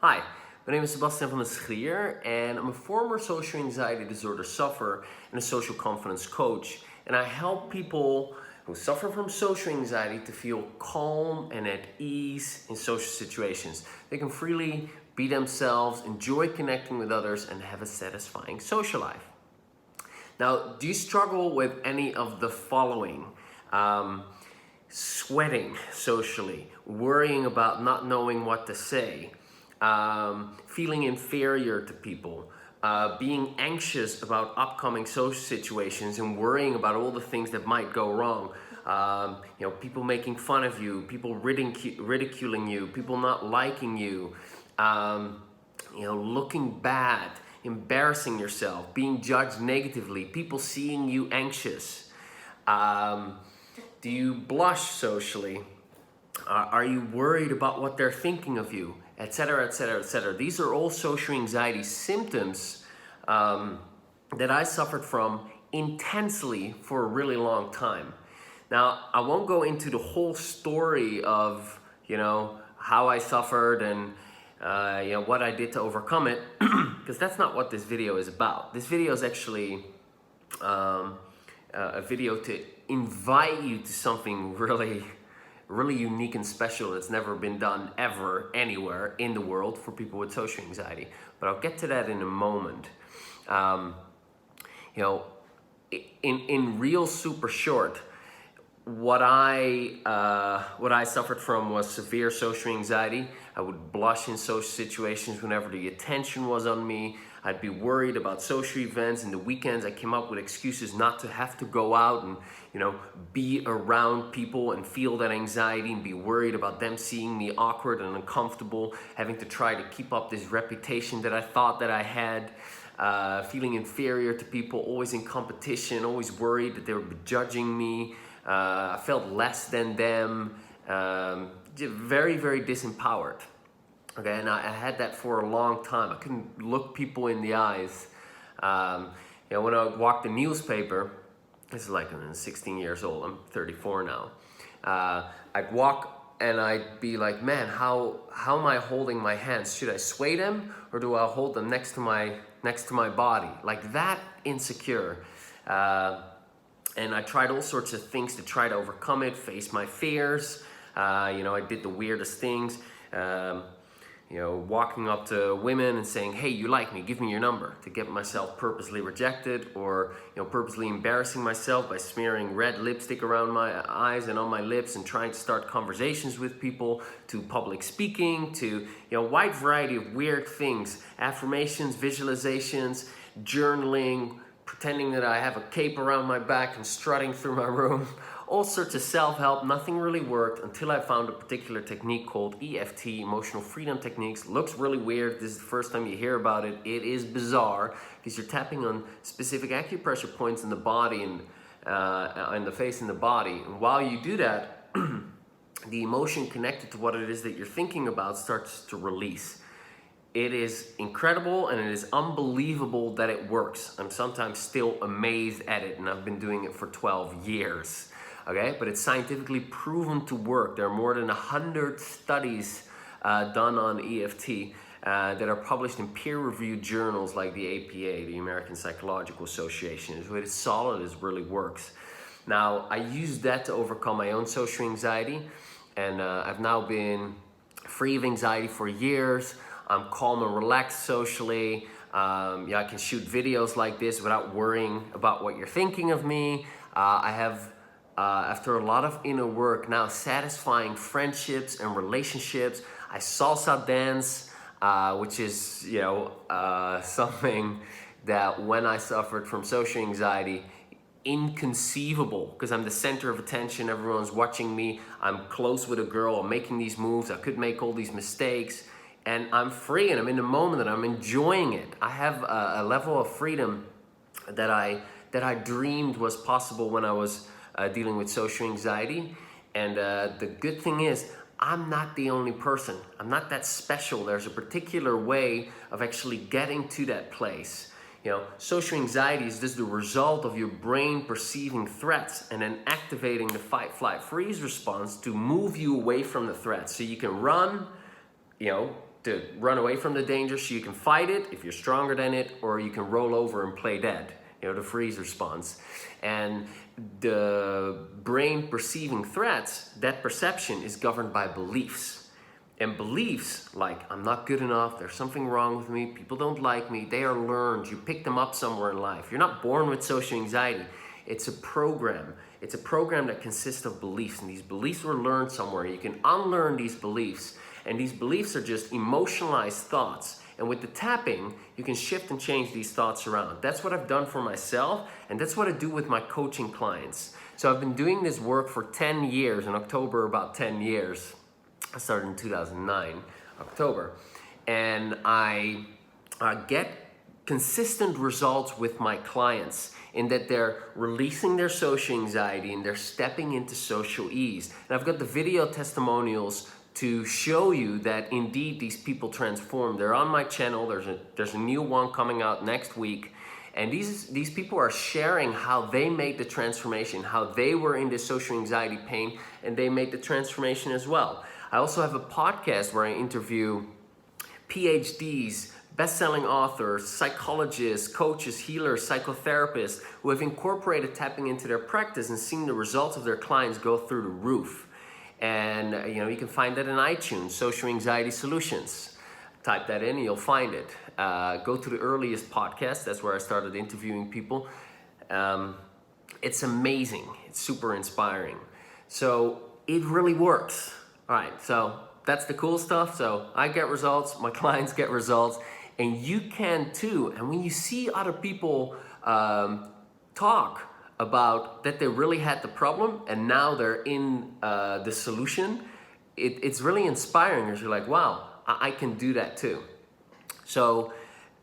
Hi, my name is Sebastian van der Schrier and I'm a former social anxiety disorder sufferer and a social confidence coach. And I help people who suffer from social anxiety to feel calm and at ease in social situations. They can freely be themselves, enjoy connecting with others, and have a satisfying social life. Now, do you struggle with any of the following? Sweating socially, worrying about not knowing what to say, feeling inferior to people, being anxious about upcoming social situations and worrying about all the things that might go wrong. People making fun of you, people ridiculing you, people not liking you, looking bad, embarrassing yourself, being judged negatively, people seeing you anxious. Do you blush socially? Are you worried about what they're thinking of you? Etc., etc., etc. These are all social anxiety symptoms that I suffered from intensely for a really long time. Now, I won't go into the whole story of, how I suffered and, what I did to overcome it, because that's not what this video is about. This video is actually a video to invite you to something really unique and special that's never been done ever anywhere in the world for people with social anxiety. But I'll get to that in a moment. In real super short, what I suffered from was severe social anxiety. I would blush in social situations whenever the attention was on me. I'd be worried about social events. In the weekends, I came up with excuses not to have to go out and, be around people and feel that anxiety and be worried about them seeing me awkward and uncomfortable, having to try to keep up this reputation that I thought that I had, feeling inferior to people, always in competition, always worried that they would be judging me. I felt less than them, very, very disempowered. Okay, and I had that for a long time. I couldn't look people in the eyes. When I walked the newspaper, this is like I'm 16 years old, I'm 34 now. I'd walk and I'd be like, man, how am I holding my hands? Should I sway them or do I hold them next to my body? Like that insecure. And I tried all sorts of things to try to overcome it, face my fears. I did the weirdest things. Walking up to women and saying, hey, you like me, give me your number, to get myself purposely rejected, or purposely embarrassing myself by smearing red lipstick around my eyes and on my lips and trying to start conversations with people, to public speaking, to wide variety of weird things, affirmations, visualizations, journaling, pretending that I have a cape around my back and strutting through my room. All sorts of self-help. Nothing really worked until I found a particular technique called EFT, Emotional Freedom Techniques. Looks really weird. This is the first time you hear about it. It is bizarre because you're tapping on specific acupressure points in the body and in the face and the body. And while you do that, the emotion connected to what it is that you're thinking about starts to release. It is incredible and it is unbelievable that it works. I'm sometimes still amazed at it, and I've been doing it for 12 years. Okay, but it's scientifically proven to work. There are more than 100 studies done on EFT that are published in peer-reviewed journals like the APA, the American Psychological Association. It's really solid, it really works. Now, I used that to overcome my own social anxiety, and I've now been free of anxiety for years. I'm calm and relaxed socially. I can shoot videos like this without worrying about what you're thinking of me. I have, after a lot of inner work, now satisfying friendships and relationships. I salsa dance, which is, something that when I suffered from social anxiety, inconceivable, because I'm the center of attention. Everyone's watching me. I'm close with a girl. I'm making these moves. I could make all these mistakes. And I'm free and I'm in the moment and I'm enjoying it. I have a level of freedom that I dreamed was possible when I was dealing with social anxiety. And the good thing is, I'm not the only person. I'm not that special. There's a particular way of actually getting to that place. Social anxiety is just the result of your brain perceiving threats and then activating the fight, flight, freeze response to move you away from the threat. So you can run, to run away from the danger so you can fight it if you're stronger than it, or you can roll over and play dead, the freeze response. And the brain perceiving threats, that perception is governed by beliefs. And beliefs like, I'm not good enough, there's something wrong with me, people don't like me, they are learned. You pick them up somewhere in life. You're not born with social anxiety. It's a program. It's a program that consists of beliefs, and these beliefs were learned somewhere. You can unlearn these beliefs, and these beliefs are just emotionalized thoughts. And with the tapping, you can shift and change these thoughts around. That's what I've done for myself, and that's what I do with my coaching clients. So I've been doing this work for 10 years, in October about 10 years. I started in 2009, October. And I get consistent results with my clients in that they're releasing their social anxiety and they're stepping into social ease. And I've got the video testimonials to show you that indeed these people transform. They're on my channel. There's a new one coming out next week. And these people are sharing how they made the transformation, how they were in this social anxiety pain, and they made the transformation as well. I also have a podcast where I interview PhDs, best-selling authors, psychologists, coaches, healers, psychotherapists who have incorporated tapping into their practice and seen the results of their clients go through the roof. And you can find that in iTunes, Social Anxiety Solutions. Type that in and you'll find it. Go to the earliest podcast. That's where I started interviewing people. It's amazing. It's super inspiring. So it really works. All right, so that's the cool stuff. So I get results, my clients get results, and you can too. And when you see other people talk about that they really had the problem and now they're in the solution, it's really inspiring. Because you're like, wow, I can do that too. So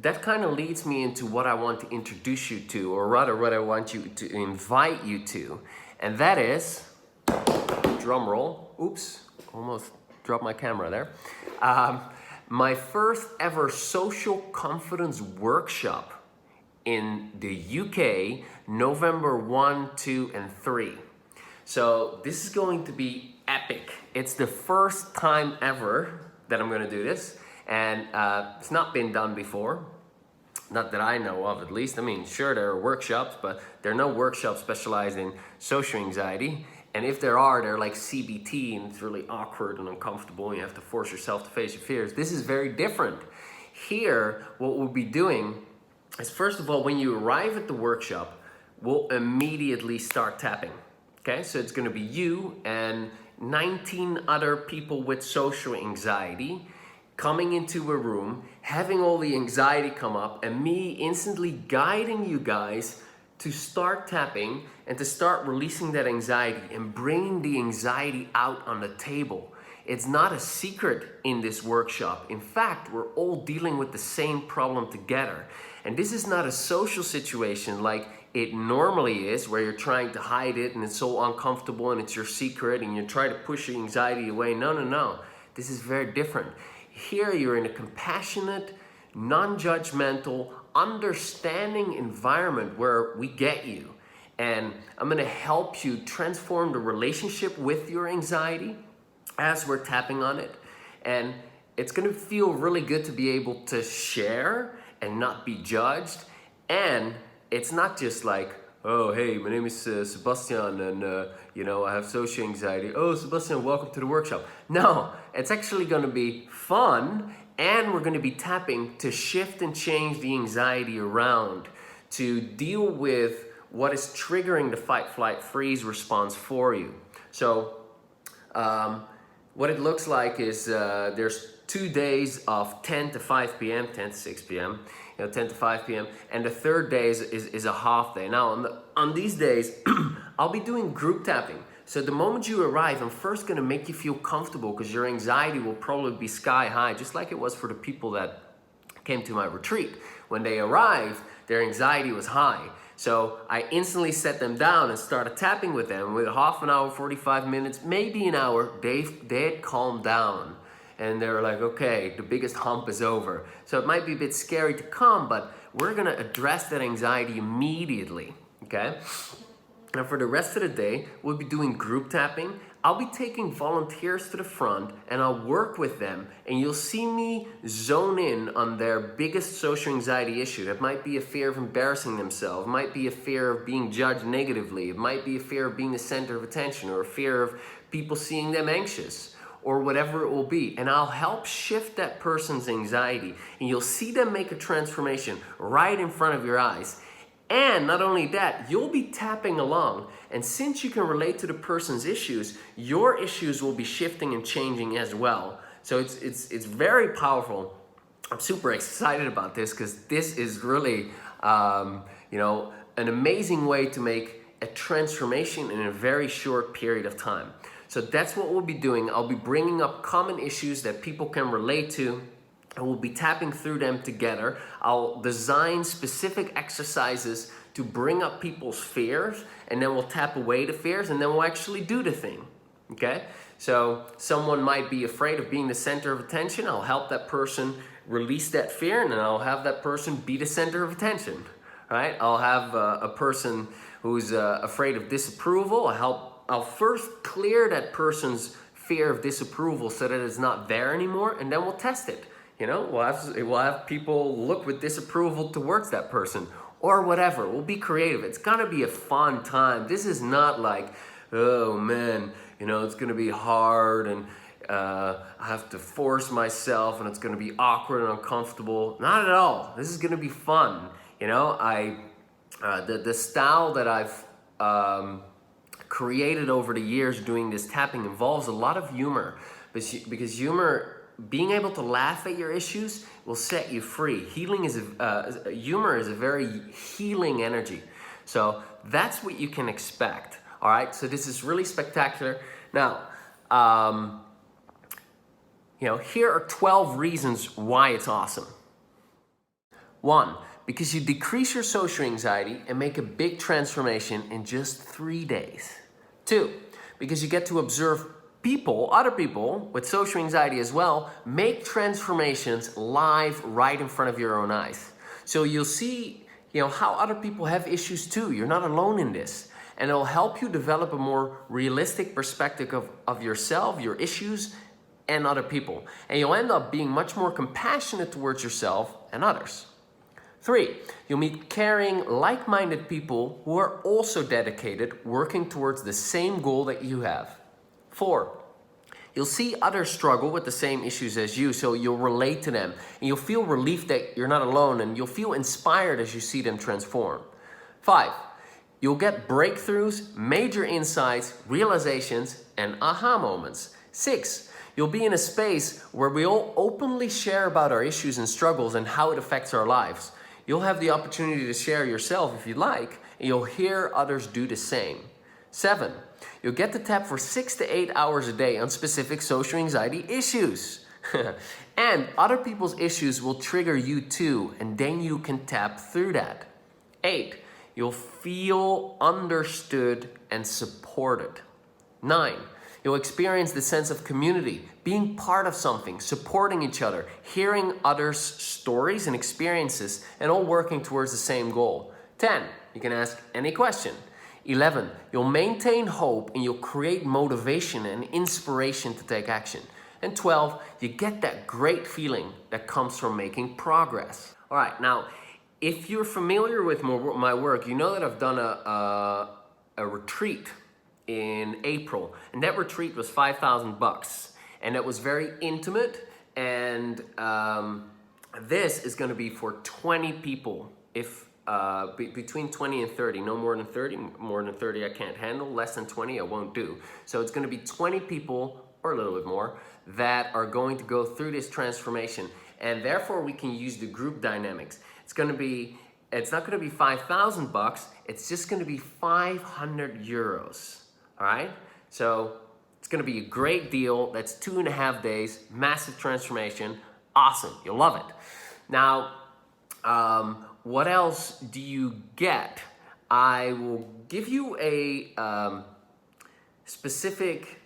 that kind of leads me into what I want to introduce you to, or rather what I want you to invite you to. And that is, drum roll, oops, almost dropped my camera there. My first ever social confidence workshop in the UK, November 1, 2, and 3. So this is going to be epic. It's the first time ever that I'm gonna do this, and it's not been done before. Not that I know of, at least. I mean, sure, there are workshops, but there are no workshops specialized in social anxiety. And if there are, they're like CBT, and it's really awkward and uncomfortable, and you have to force yourself to face your fears. This is very different. Here, what we'll be doing is, first of all, when you arrive at the workshop, we'll immediately start tapping. Okay, so it's gonna be you and 19 other people with social anxiety coming into a room, having all the anxiety come up, and me instantly guiding you guys to start tapping and to start releasing that anxiety and bringing the anxiety out on the table. It's not a secret in this workshop. In fact, we're all dealing with the same problem together. And this is not a social situation like it normally is, where you're trying to hide it and it's so uncomfortable and it's your secret and you try to push your anxiety away. No. This is very different. Here you're in a compassionate, non-judgmental, understanding environment where we get you. And I'm gonna help you transform the relationship with your anxiety as we're tapping on it. And it's gonna feel really good to be able to share and not be judged. And it's not just like, oh, hey, my name is Sebastian, and I have social anxiety. Oh, Sebastian, welcome to the workshop. No, it's actually gonna be fun, and we're gonna be tapping to shift and change the anxiety around, to deal with what is triggering the fight, flight, freeze response for you. So what it looks like is there's 2 days of 10 to 5 p.m., 10 to 6 p.m., 10 to 5 p.m., and the third day is a half day. Now, on these days, I'll be doing group tapping. So the moment you arrive, I'm first gonna make you feel comfortable, because your anxiety will probably be sky high, just like it was for the people that came to my retreat. When they arrived, their anxiety was high. So I instantly set them down and started tapping with them. With half an hour, 45 minutes, maybe an hour, they had calmed down. And they were like, okay, the biggest hump is over. So it might be a bit scary to come, but we're gonna address that anxiety immediately, okay? And for the rest of the day, we'll be doing group tapping. I'll be taking volunteers to the front and I'll work with them, and you'll see me zone in on their biggest social anxiety issue. It might be a fear of embarrassing themselves, it might be a fear of being judged negatively, it might be a fear of being the center of attention, or a fear of people seeing them anxious, or whatever it will be. And I'll help shift that person's anxiety, and you'll see them make a transformation right in front of your eyes. And not only that, you'll be tapping along, and since you can relate to the person's issues, your issues will be shifting and changing as well. So it's very powerful. I'm super excited about this because this is really an amazing way to make a transformation in a very short period of time. So that's what we'll be doing. I'll be bringing up common issues that people can relate to, and we'll be tapping through them together. I'll design specific exercises to bring up people's fears, and then we'll tap away the fears, and then we'll actually do the thing, okay? So someone might be afraid of being the center of attention. I'll help that person release that fear, and then I'll have that person be the center of attention, right? I'll have a person who's afraid of disapproval. I'll first clear that person's fear of disapproval so that it's not there anymore, and then we'll test it. We'll have people look with disapproval towards that person or whatever. We'll be creative. It's gonna be a fun time. This is not like, oh man, it's gonna be hard and I have to force myself and it's gonna be awkward and uncomfortable. Not at all. This is gonna be fun. The style that I've created over the years doing this tapping involves a lot of humor, because humor, being able to laugh at your issues, will set you free. Humor is a very healing energy. So that's what you can expect. All right. So this is really spectacular. Now, here are 12 reasons why it's awesome. 1, because you decrease your social anxiety and make a big transformation in just 3 days. 2, because you get to observe other people with social anxiety as well, make transformations live right in front of your own eyes. So you'll see, how other people have issues too. You're not alone in this. And it'll help you develop a more realistic perspective of yourself, your issues, and other people. And you'll end up being much more compassionate towards yourself and others. 3, you'll meet caring, like-minded people who are also dedicated, working towards the same goal that you have. 4, you'll see others struggle with the same issues as you, so you'll relate to them, and you'll feel relief that you're not alone, and you'll feel inspired as you see them transform. 5, you'll get breakthroughs, major insights, realizations, and aha moments. 6, you'll be in a space where we all openly share about our issues and struggles and how it affects our lives. You'll have the opportunity to share yourself if you like, and you'll hear others do the same. 7, you'll get to tap for 6 to 8 hours a day on specific social anxiety issues. And other people's issues will trigger you too, and then you can tap through that. 8, you'll feel understood and supported. 9, you'll experience the sense of community, being part of something, supporting each other, hearing others' stories and experiences, and all working towards the same goal. 10, you can ask any question. 11, you'll maintain hope and you'll create motivation and inspiration to take action. And 12, you get that great feeling that comes from making progress. All right, now, if you're familiar with my work, you know that I've done a retreat in April, and that retreat was $5,000, and it was very intimate, and this is going to be for 20 people, between 20 and 30, no more than 30. More than 30 I can't handle, less than 20 I won't do. So it's going to be 20 people, or a little bit more, that are going to go through this transformation, and therefore we can use the group dynamics. It's not going to be $5,000, it's just going to be 500 euros. All right, so it's going to be a great deal. That's 2.5 days, massive transformation, awesome. You'll love it. Now, what else do you get? I will give you a specific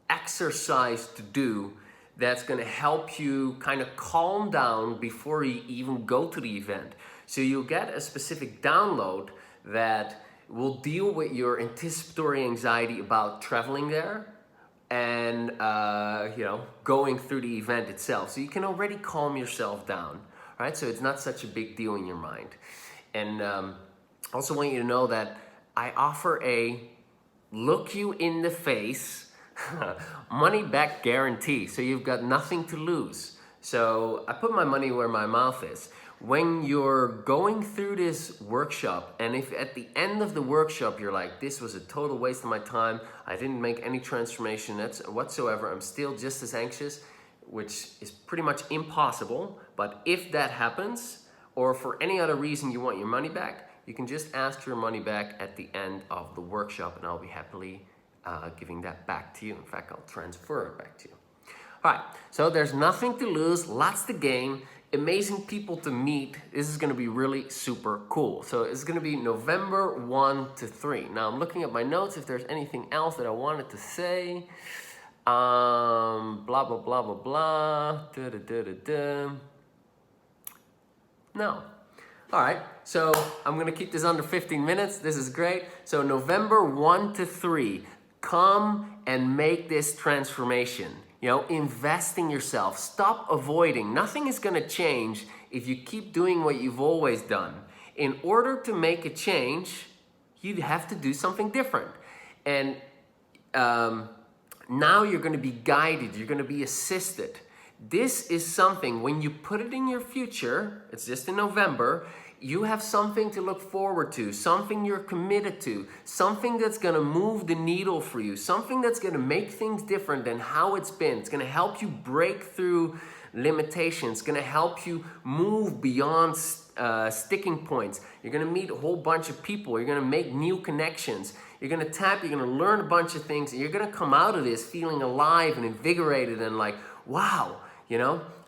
exercise to do that's going to help you kind of calm down before you even go to the event. So you'll get a specific download that We'll deal with your anticipatory anxiety about traveling there and going through the event itself. So you can already calm yourself down, right? So it's not such a big deal in your mind. And also want you to know that I offer a look you in the face money back guarantee. So you've got nothing to lose. So I put my money where my mouth is. When you're going through this workshop, and if at the end of the workshop you're like, this was a total waste of my time, I didn't make any transformation whatsoever, I'm still just as anxious, which is pretty much impossible. But if that happens, or for any other reason you want your money back, you can just ask for your money back at the end of the workshop, and I'll be happily giving that back to you. In fact, I'll transfer it back to you. All right, so there's nothing to lose, lots to gain, amazing people to meet. This is going to be really super cool. So it's going to be November 1 to 3. Now I'm looking at my notes if there's anything else that I wanted to say. Blah, blah, blah, blah, blah. Da, da, da, da, da. No. All right, so I'm going to keep this under 15 minutes. This is great. So November 1 to 3, come and make this transformation. Invest in yourself. Stop avoiding. Nothing is going to change if you keep doing what you've always done. In order to make a change, you have to do something different. And now you're going to be guided. You're going to be assisted. This is something, when you put it in your future, it's just in November, you have something to look forward to, something you're committed to, something that's going to move the needle for you, something that's going to make things different than how it's been. It's going to help you break through limitations. It's going to help you move beyond sticking points. You're going to meet a whole bunch of people. You're going to make new connections. You're going to tap, you're going to learn a bunch of things, and you're going to come out of this feeling alive and invigorated and like, wow,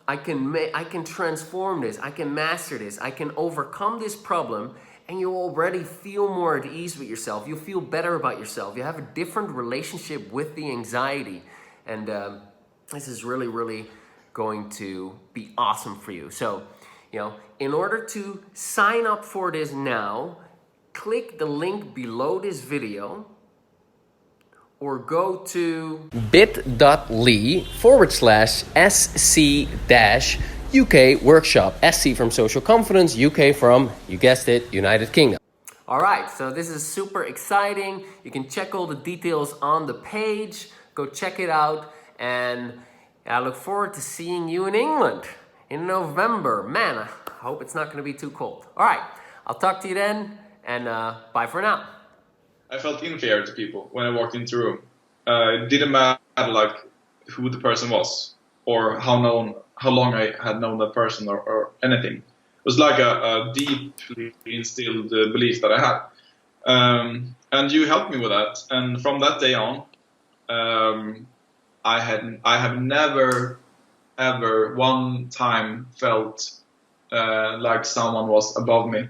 I can transform this, I can master this, I can overcome this problem, and you already feel more at ease with yourself. You feel better about yourself. You have a different relationship with the anxiety. And this is really, really going to be awesome for you. So, in order to sign up for this now, click the link below this video or go to bit.ly/SC-UK workshop. SC from Social Confidence, UK from, you guessed it, United Kingdom. All right, so this is super exciting. You can check all the details on the page. Go check it out. And I look forward to seeing you in England in November. Man, I hope it's not going to be too cold. All right, I'll talk to you then, and bye for now. I felt inferior to people when I walked into the room. It didn't matter who the person was or how long I had known that person or anything. It was like a deeply instilled belief that I had. And you helped me with that. And from that day on, I have never ever one time felt like someone was above me.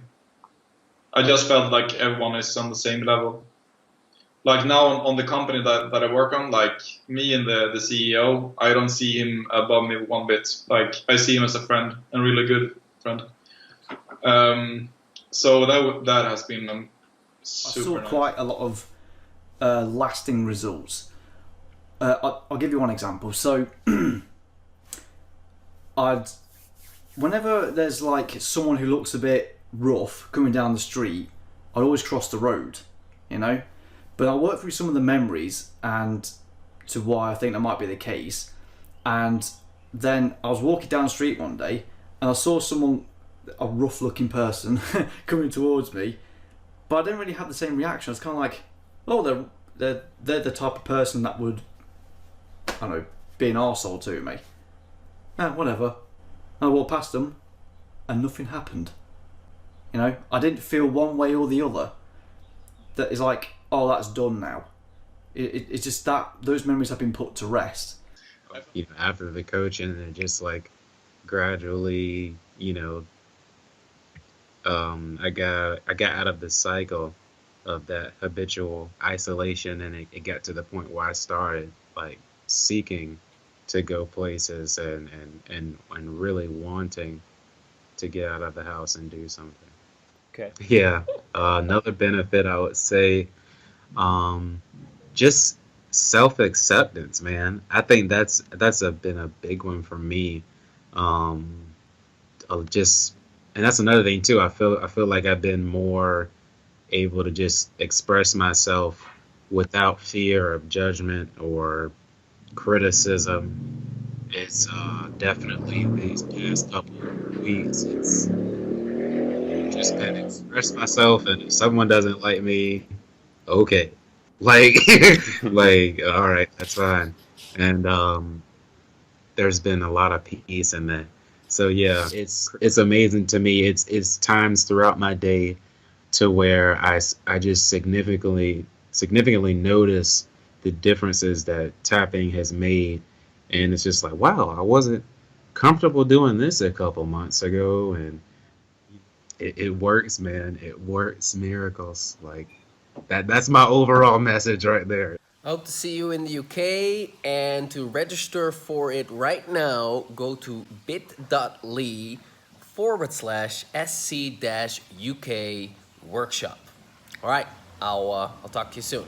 I just felt like everyone is on the same level. Like now on the company that I work on, like me and the CEO, I don't see him above me one bit. Like I see him as a friend, and really good friend. So that has been super I saw quite a lot of lasting results. I'll give you one example. So whenever there's like someone who looks a bit rough coming down the street, I'd always cross the road, But I worked through some of the memories and to why I think that might be the case. And then I was walking down the street one day and I saw someone, a rough looking person, coming towards me, but I didn't really have the same reaction. I was kind of like, oh, they're the type of person that would, I don't know, be an arsehole to me. Whatever. I walked past them and nothing happened. I didn't feel one way or the other. That is like, oh, that's done now. It's just that those memories have been put to rest. After the coaching, and just like gradually, I got out of the cycle of that habitual isolation, and it got to the point where I started like seeking to go places and really wanting to get out of the house and do something. Okay. Yeah. Another benefit I would say, um, just self acceptance, man. I think been a big one for me. Um, just and that's another thing too. I feel like I've been more able to just express myself without fear of judgment or criticism. It's definitely these past couple of weeks. It's just been express myself, and if someone doesn't like me, okay, like, like, all right, that's fine. And there's been a lot of peace in that. So yeah, it's amazing to me. It's times throughout my day to where I just significantly notice the differences that tapping has made, and it's just like, wow, I wasn't comfortable doing this a couple months ago, and it works, man. It works miracles. Like that's my overall message right there. I hope to see you in the UK, and to register for it right now, go to bit.ly/SC-UK workshop. All right, I'll talk to you soon.